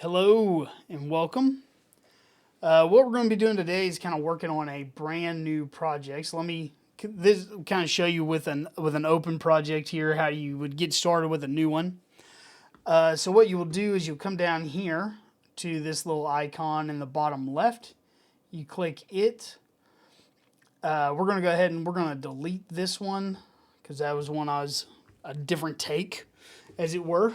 Hello and welcome. What we're going to be doing today is kind of working on a brand new project. So let me this kind of show you with an open project here how you would get started with a new one. So what you will do is you'll come down here to this little icon in the bottom left. You click it. We're going to go ahead and we're going to delete this one because that was one I was a different take, as it were.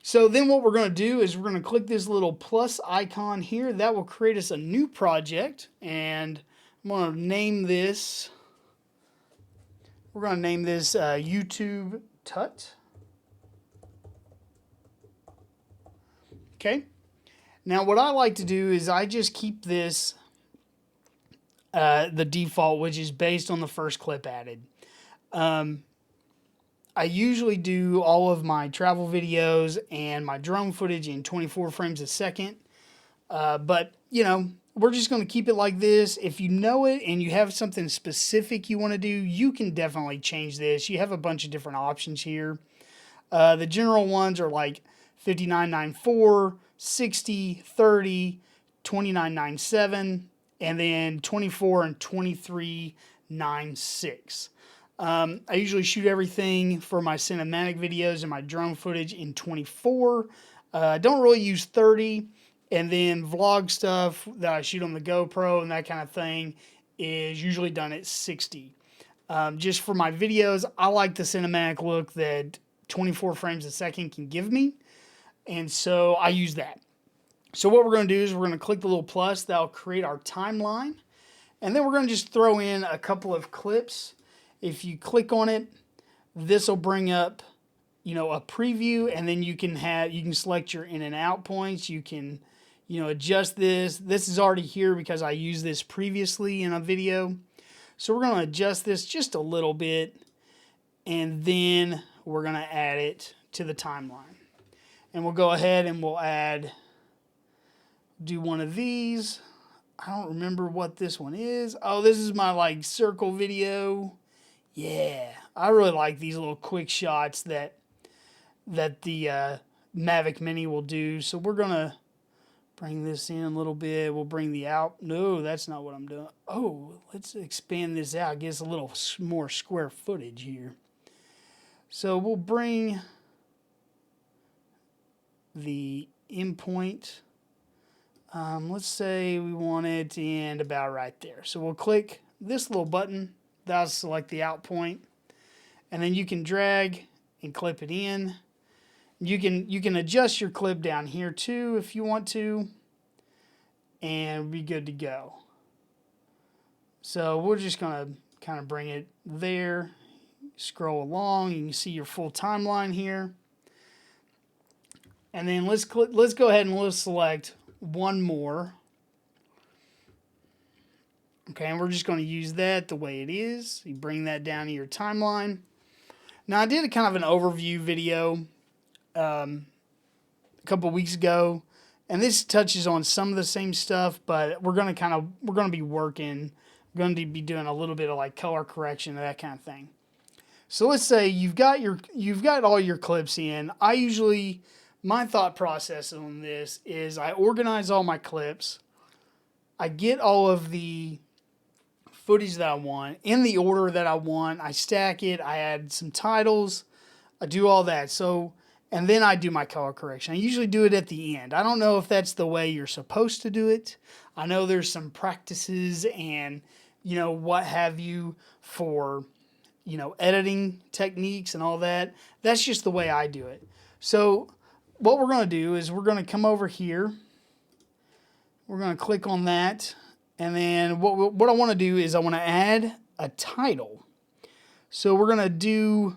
So then what we're going to do is we're going to click this little plus icon here. That will create us a new project. And I'm going to name this, we're going to name this YouTube Tut. Okay. Now what I like to do is I just keep this the default, which is based on the first clip added. I usually do all of my travel videos and my drone footage in 24 frames a second. But, you know, we're just going to keep it like this. If you know it and you have something specific you want to do, you can definitely change this. You have a bunch of different options here. The general ones are like 59.94, 60, 30, 29.97, and then 24 and 23.96. I usually shoot everything for my cinematic videos and my drone footage in 24. I don't really use 30. And then vlog stuff that I shoot on the GoPro and that kind of thing is usually done at 60. Just for my videos, I like the cinematic look that 24 frames a second can give me. And so I use that. So what we're going to do is we're going to click the little plus. That'll create our timeline. And then we're going to just throw in a couple of clips. If you click on it, this will bring up, you know, a preview, and then you can select your in and out points. You can, you know, adjust this. This is already here because I used this previously in a video. So we're going to adjust this just a little bit, and then we're going to add it to the timeline. And we'll go ahead and we'll do one of these. I don't remember what this one is. Oh, this is my like circle video. Yeah, I really like these little quick shots that the Mavic Mini will do. So we're going to bring this in a little bit. We'll bring the out. No, that's not what I'm doing. Oh, let's expand this out. Get us a little more square footage here. So we'll bring the endpoint. Let's say we want it to end about right there. So we'll click this little button. That'll select the out point. And then you can drag and clip it in. You can adjust your clip down here too if you want to. And be good to go. So we're just going to kind of bring it there. Scroll along. You can see your full timeline here. And then let's go ahead and let's select one more. Okay, and we're just going to use that the way it is. You bring that down to your timeline. Now, I did a kind of an overview video a couple weeks ago, and this touches on some of the same stuff, but we're going to be working. We're going to be doing a little bit of like color correction and that kind of thing. So let's say you've got all your clips in. My thought process on this is I organize all my clips. I get all of the footage that I want in the order that I want. I stack it. I add some titles. I do all that. So, and then I do my color correction. I usually do it at the end. I don't know if that's the way you're supposed to do it. I know there's some practices and, you know, what have you for, you know, editing techniques and all that. That's just the way I do it. So what we're going to do is we're going to come over here. We're going to click on that. And then what I want to do is I want to add a title. So we're going to do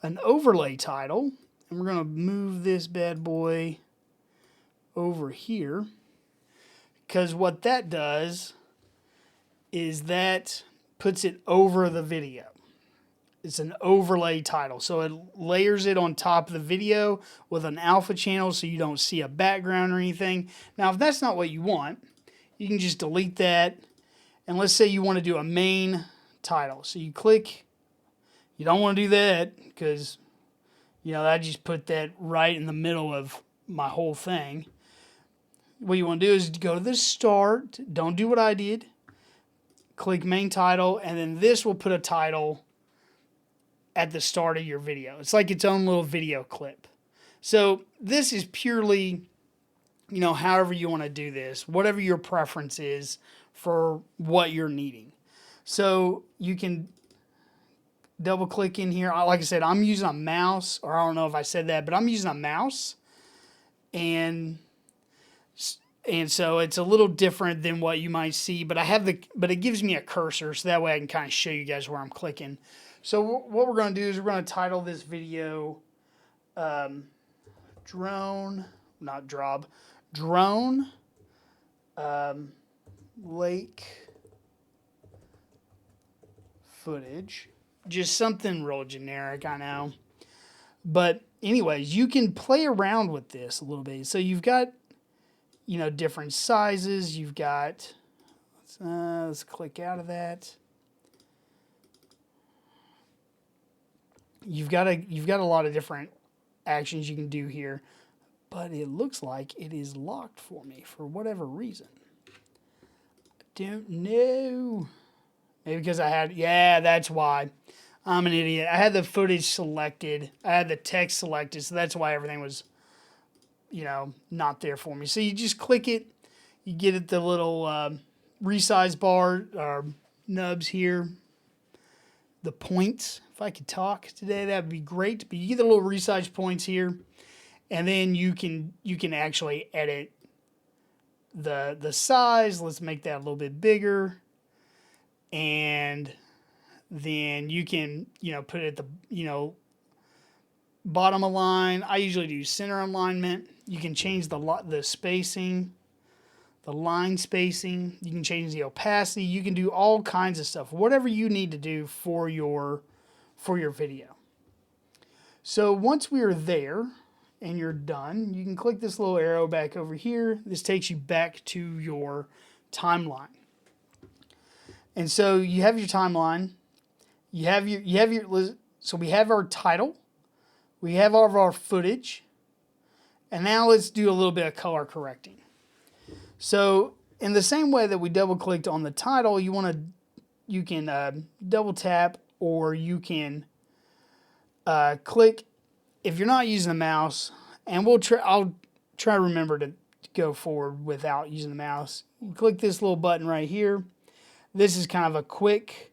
an overlay title. And we're going to move this bad boy over here. Because what that does is that puts it over the video. It's an overlay title. So it layers it on top of the video with an alpha channel so you don't see a background or anything. Now, if that's not what you want, you can just delete that. And let's say you want to do a main title. So you click. You don't want to do that because, you know, I just put that right in the middle of my whole thing. What you want to do is go to the start. Don't do what I did. Click main title, and then this will put a title at the start of your video. It's like its own little video clip. So this is purely, you know, however you want to do this, whatever your preference is for what you're needing. So you can double click in here. Like I said, I'm using a mouse, or I don't know if I said that, but I'm using a mouse. And so it's a little different than what you might see, but but it gives me a cursor, so that way I can kind of show you guys where I'm clicking. So what we're going to do is we're going to title this video drone lake footage. Just something real generic, I know. But anyways, you can play around with this a little bit. So you've got, you know, different sizes. You've got, let's click out of that. You've got a lot of different actions you can do here, but it looks like it is locked for me for whatever reason. I don't know. Maybe because yeah, that's why. I'm an idiot. I had the footage selected. I had the text selected, so that's why everything was, you know, not there for me. So you just click it. You get at the little resize bar or nubs here. The points. If I could talk today, that would be great. But you get the little resize points here, and then you can actually edit the size. Let's make that a little bit bigger, and then you can, you know, put it at the, you know, bottom align. I usually do center alignment. You can change the spacing, the line spacing. You can change the opacity. You can do all kinds of stuff, whatever you need to do for your video. So once we are there and you're done, you can click this little arrow back over here. This takes you back to your timeline. And so you have your timeline. So we have our title. We have all of our footage. And now let's do a little bit of color correcting. So in the same way that we double clicked on the title, you can double tap, or you can click if you're not using the mouse. And I'll try to remember to go forward without using the mouse. You click this little button right here. This is kind of a quick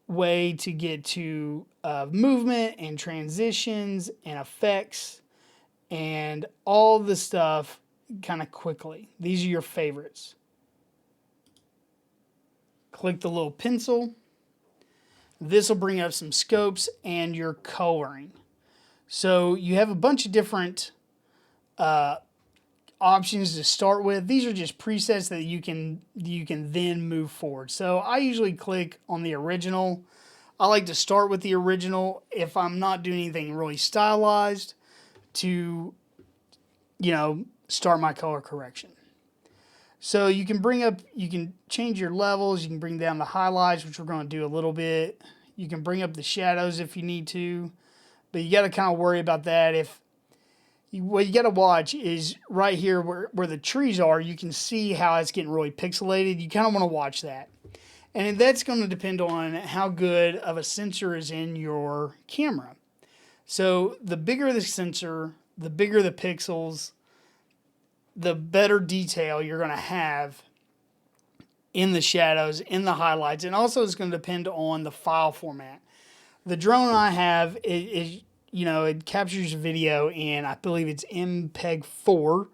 way to get to movement and transitions and effects and all the stuff kind of quickly. These are your favorites. Click the little pencil. This will bring up some scopes and your coloring. So you have a bunch of different options to start with. These are just presets that you can then move forward. So I usually click on the original. I like to start with the original if I'm not doing anything really stylized to, you know, start my color correction. So you can change your levels. You can bring down the highlights, which we're going to do a little bit. You can bring up the shadows if you need to, but you got to kind of worry about that. What you got to watch is right here where the trees are. You can see how it's getting really pixelated. You kind of want to watch that. And that's going to depend on how good of a sensor is in your camera. So the bigger the sensor, the bigger the pixels, the better detail you're going to have in the shadows, in the highlights. And also it's going to depend on the file format. The drone I have is you know, it captures video in, I believe it's MPEG 4,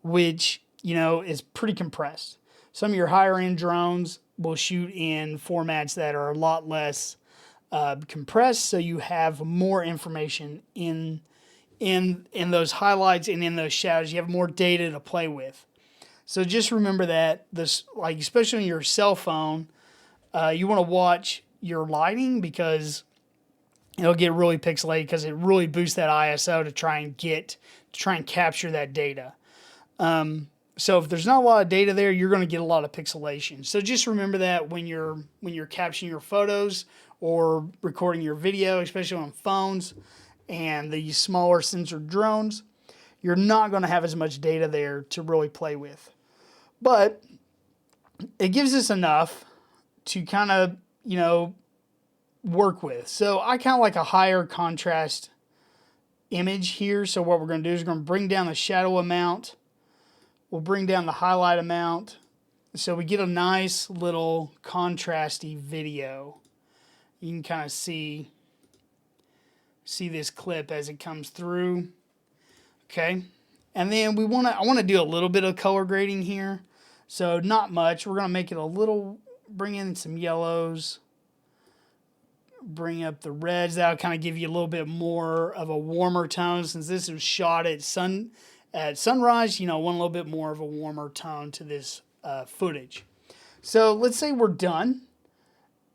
which, you know, is pretty compressed. Some of your higher end drones will shoot in formats that are a lot less compressed, so you have more information in those highlights and in those shadows. You have more data to play with. So just remember that, like especially on your cell phone, you want to watch your lighting because it'll get really pixelated because it really boosts that ISO to try and capture that data. So if there's not a lot of data there, you're going to get a lot of pixelation. So just remember that when you're capturing your photos or recording your video, especially on phones and the smaller sensor drones, you're not going to have as much data there to really play with. But it gives us enough to kind of, work with. So I kind of like a higher contrast image here. So what we're going to do is we're going to bring down the shadow amount. We'll bring down the highlight amount. So we get a nice little contrasty video. You can kind of see this clip as it comes through. Okay. And then I want to do a little bit of color grading here. So not much. We're going to make it a little, bring in some yellows, bring up the reds. That'll kind of give you a little bit more of a warmer tone, since this was shot at sunrise, want a little bit more of a warmer tone to this footage. So let's say we're done,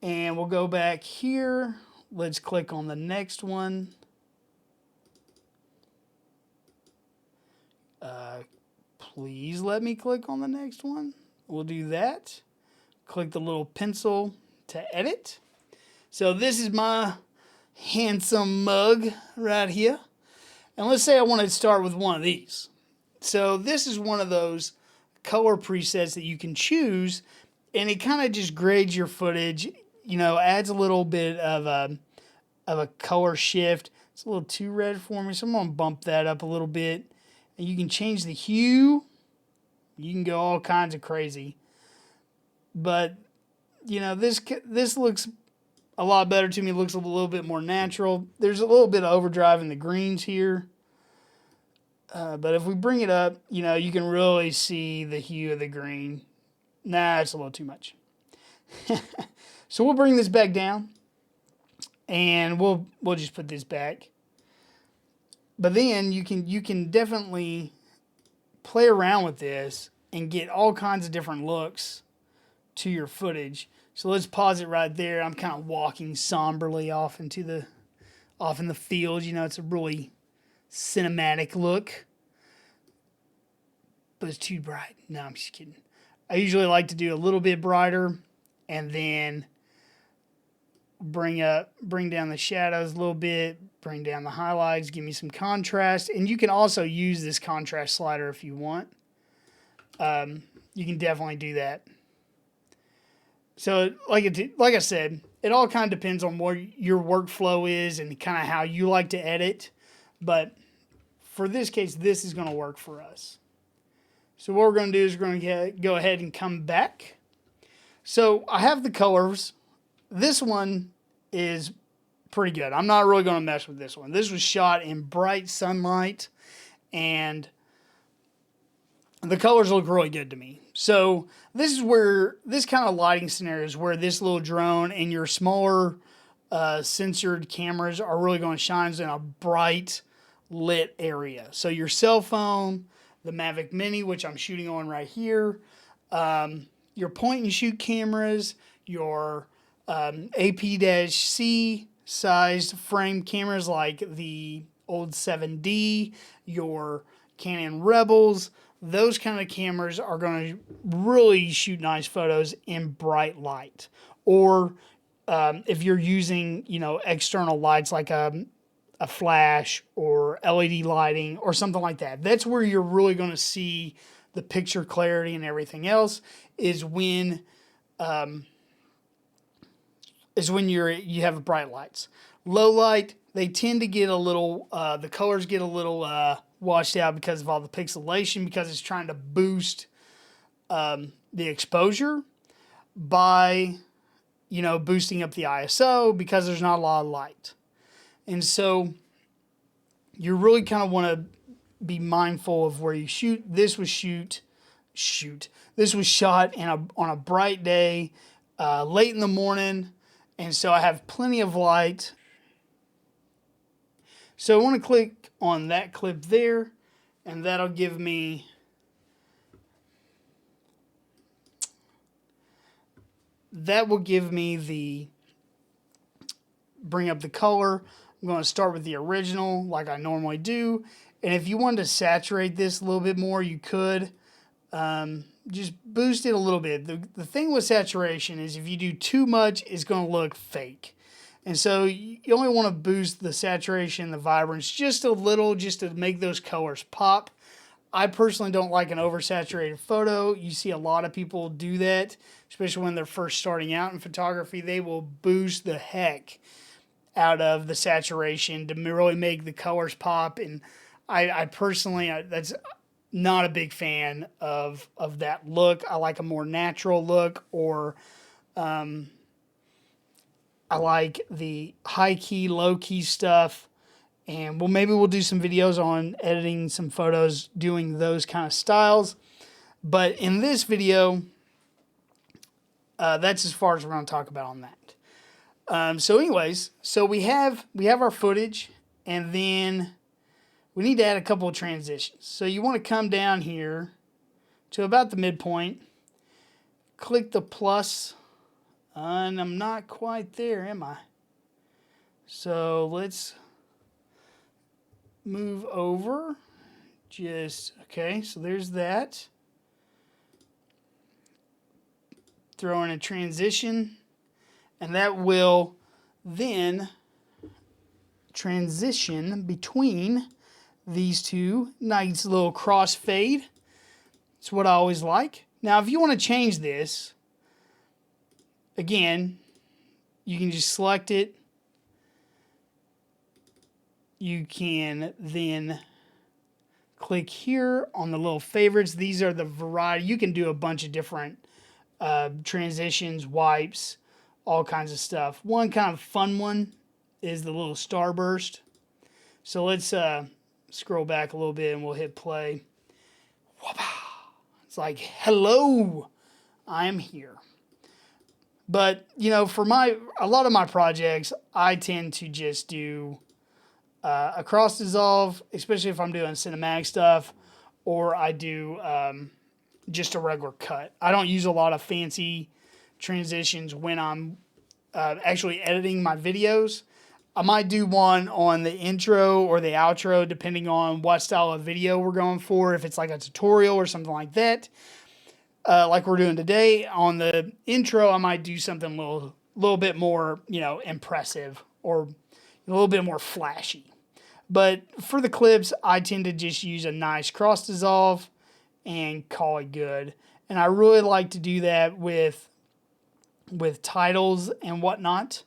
and we'll go back here. Let's click on the next one. Please let me click on the next one. We'll do that. Click the little pencil to edit. So this is my handsome mug right here. And let's say I want to start with one of these. So this is one of those color presets that you can choose, and it kind of just grades your footage, adds a little bit of a color shift. It's a little too red for me, so I'm going to bump that up a little bit. And you can change the hue. You can go all kinds of crazy. But, this looks a lot better to me. It looks a little bit more natural. There's a little bit of overdrive in the greens here. But if we bring it up, you can really see the hue of the green. Nah, it's a little too much. So we'll bring this back down. And we'll just put this back. But then you can definitely play around with this and get all kinds of different looks to your footage. So let's pause it right there. I'm kind of walking somberly off in the field. It's a really cinematic look. But it's too bright. No, I'm just kidding. I usually like to do a little bit brighter and then bring down the shadows a little bit, bring down the highlights, give me some contrast. And you can also use this contrast slider if you want. You can definitely do that. So like I said, it all kind of depends on what your workflow is and kind of how you like to edit. But for this case, this is going to work for us. So what we're going to do is we're going to go ahead and come back. So I have the colors. This one is pretty good. I'm not really going to mess with this one. This was shot in bright sunlight, and the colors look really good to me. So this is where this kind of lighting scenario is where this little drone and your smaller sensored cameras are really going to shine in a bright lit area. So your cell phone, the Mavic Mini, which I'm shooting on right here, your point and shoot cameras, your AP-C sized frame cameras like the old 7D, your Canon Rebels, those kind of cameras are going to really shoot nice photos in bright light. Or if you're using, external lights like a flash or LED lighting or something like that, that's where you're really going to see the picture clarity and everything else is when you have bright lights. Low light, they tend to get a little, the colors get a little washed out because of all the pixelation, because it's trying to boost the exposure by, boosting up the ISO because there's not a lot of light. And so you really kind of want to be mindful of where you shoot. This was This was shot on a bright day, late in the morning, and so I have plenty of light. So I want to click on that clip there, and that'll give me bring up the color. I'm going to start with the original like I normally do. And if you wanted to saturate this a little bit more, you could. Just boost it a little bit. The thing with saturation is if you do too much, it's going to look fake. And so you only want to boost the saturation, the vibrance just a little, just to make those colors pop. I personally don't like an oversaturated photo. You see a lot of people do that, especially when they're first starting out in photography. They will boost the heck out of the saturation to really make the colors pop. And I personally, that's not a big fan of that look. I like a more natural look, or I like the high key, low key stuff. And maybe we'll do some videos on editing some photos doing those kind of styles. But in this video, that's as far as we're going to talk about on that. So anyways, so we have our footage, and then we need to add a couple of transitions. So you want to come down here to about the midpoint, click the plus, and I'm not quite there, am I? So let's move over. Okay, so there's that. Throw in a transition, and that will then transition between these two. Nice little crossfade. It's what I always like. Now, if you want to change this, again, you can just select it. You can then click here on the little favorites. These are the variety. You can do a bunch of different transitions, wipes, all kinds of stuff. One kind of fun one is the little starburst. So let's scroll back a little bit and we'll hit play. It's like, hello, I am here. But, you know, for a lot of my projects, I tend to just do a cross dissolve, especially if I'm doing cinematic stuff, or I do just a regular cut. I don't use a lot of fancy transitions when I'm actually editing my videos. I might do one on the intro or the outro, depending on what style of video we're going for. If it's like a tutorial or something like that, like we're doing today. On the intro, I might do something a little bit more, you know, impressive or a little bit more flashy. But for the clips, I tend to just use a nice cross dissolve and call it good. And I really like to do that with titles and whatnot.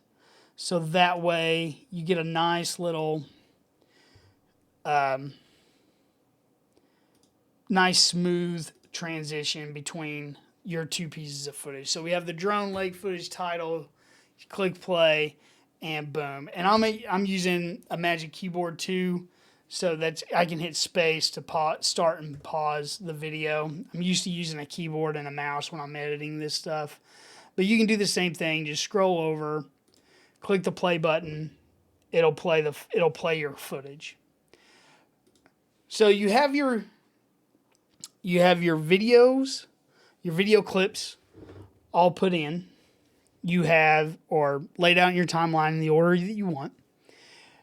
So that way you get a nice little, nice smooth transition between your two pieces of footage. So we have the drone lake footage title, click play, and boom. And I'm using a Magic Keyboard too, so I can hit space to start and pause the video. I'm used to using a keyboard and a mouse when I'm editing this stuff. But you can do the same thing. Just scroll over, click the play button. It'll play your footage. So you have your videos, your video clips all put in. You have, or laid out in your timeline in the order that you want.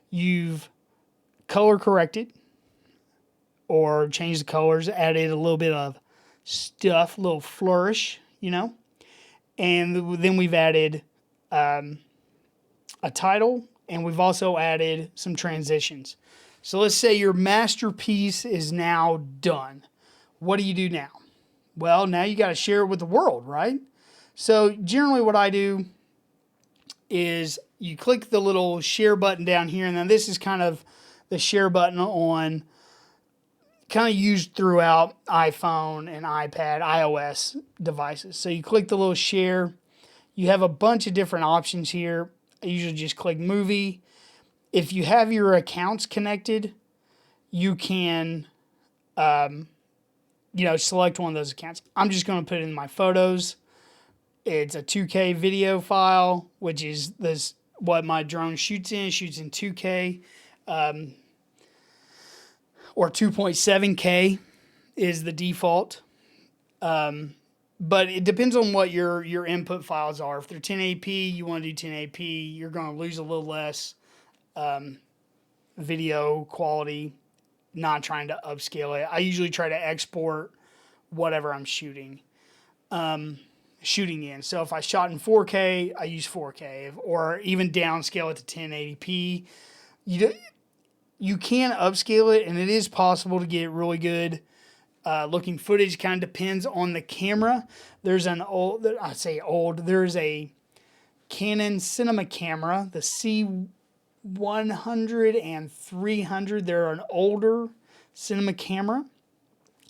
You've color corrected or changed the colors, added a little bit of stuff, a little flourish, you know. And then we've added a title, and we've also added some transitions. So let's say your masterpiece is now done. What do you do now? Well, now you got to share it with the world, right? So generally what I do is you click the little share button down here, and then this is kind of the share button on, kind of used throughout iPhone and iPad, iOS devices. So you click the little share. You have a bunch of different options here. I usually just click movie. If you have your accounts connected, you can, select one of those accounts. I'm just going to put it in my photos. It's a 2K video file, which is what my drone shoots in. It shoots in 2K, or 2.7K is the default. But it depends on what your input files are. If they're 1080p, you want to do 1080p. You're going to lose a little less video quality, not trying to upscale it. I usually try to export whatever I'm shooting. shooting in. So if I shot in 4K, I use 4K, or even downscale it to 1080p. You can upscale it, and it is possible to get really good looking footage. Kind of depends on the camera. There's an old, I say old, there's a Canon cinema camera, the C100 and 300. They're an older cinema camera.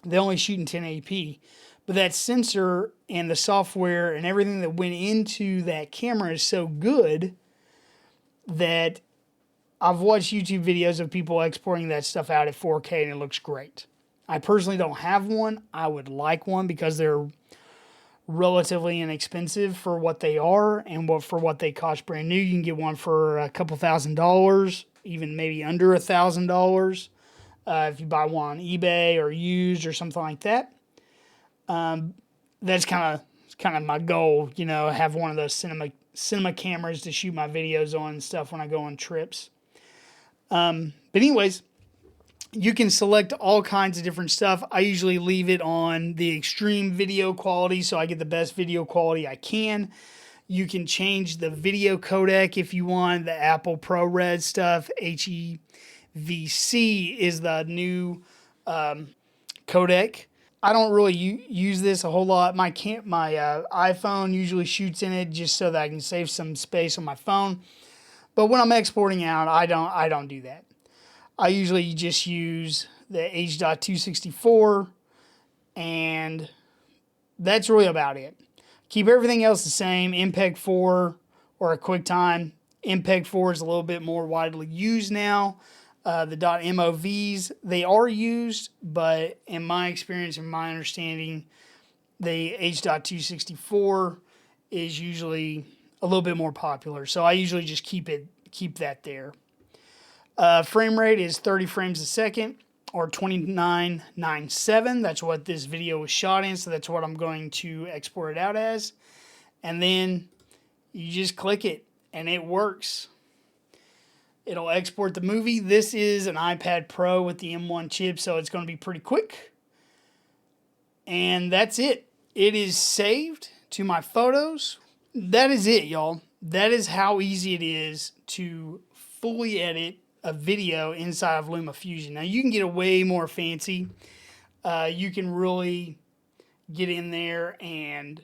They only shoot in 1080p. But that sensor and the software and everything that went into that camera is so good that I've watched YouTube videos of people exporting that stuff out at 4K and it looks great. I personally don't have one. I would like one because they're relatively inexpensive for what they are and for what they cost brand new. You can get one for a couple $1,000s, even maybe under $1,000 if you buy one on eBay or used or something like that. That's kind of my goal, you know, have one of those cinema cameras to shoot my videos on and stuff when I go on trips. But anyways, you can select all kinds of different stuff. I usually leave it on the extreme video quality so I get the best video quality I can. You can change the video codec if you want, the Apple ProRes stuff. HEVC is the new codec. I don't really use this a whole lot. My iPhone usually shoots in it just so that I can save some space on my phone. But when I'm exporting out, I don't do that. I usually just use the H.264, and that's really about it. Keep everything else the same. MPEG 4 or a QuickTime. MPEG 4 is a little bit more widely used now. The .MOVs, they are used, but in my experience and my understanding, the H.264 is usually a little bit more popular. So I usually just keep that there. Frame rate is 30 frames a second or 2997. That's what this video was shot in, so that's what I'm going to export it out as. And then you just click it and it works. It'll export the movie. This is an iPad Pro with the M1 chip, so it's going to be pretty quick. And that's it. It is saved to my photos. That is it, y'all. That is how easy it is to fully edit a video inside of LumaFusion. Now, you can get way more fancy. You can really get in there and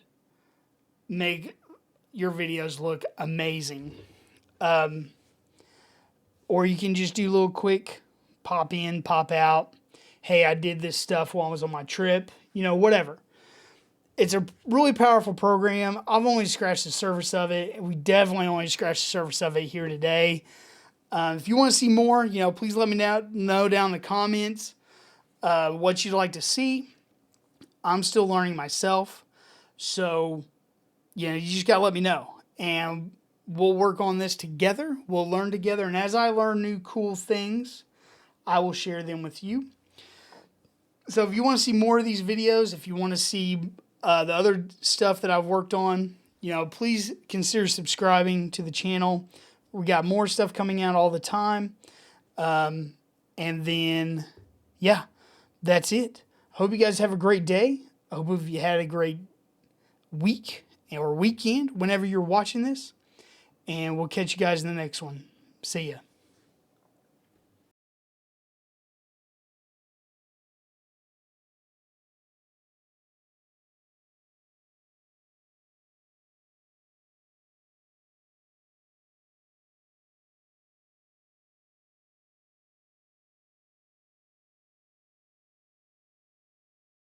make your videos look amazing. Or you can just do a little quick pop in, pop out. Hey, I did this stuff while I was on my trip. You know, whatever. It's a really powerful program. I've only scratched the surface of it. We definitely only scratched the surface of it here today. If you want to see more, you know, please let me know down in the comments what you'd like to see. I'm still learning myself. So, you know, you just got to let me know. And we'll work on this together. We'll learn together. And as I learn new cool things, I will share them with you. So if you want to see more of these videos, if you want to see the other stuff that I've worked on, you know, please consider subscribing to the channel. We got more stuff coming out all the time. And then, yeah, that's it. Hope you guys have a great day. I hope you had a great week or weekend whenever you're watching this. And we'll catch you guys in the next one. See ya.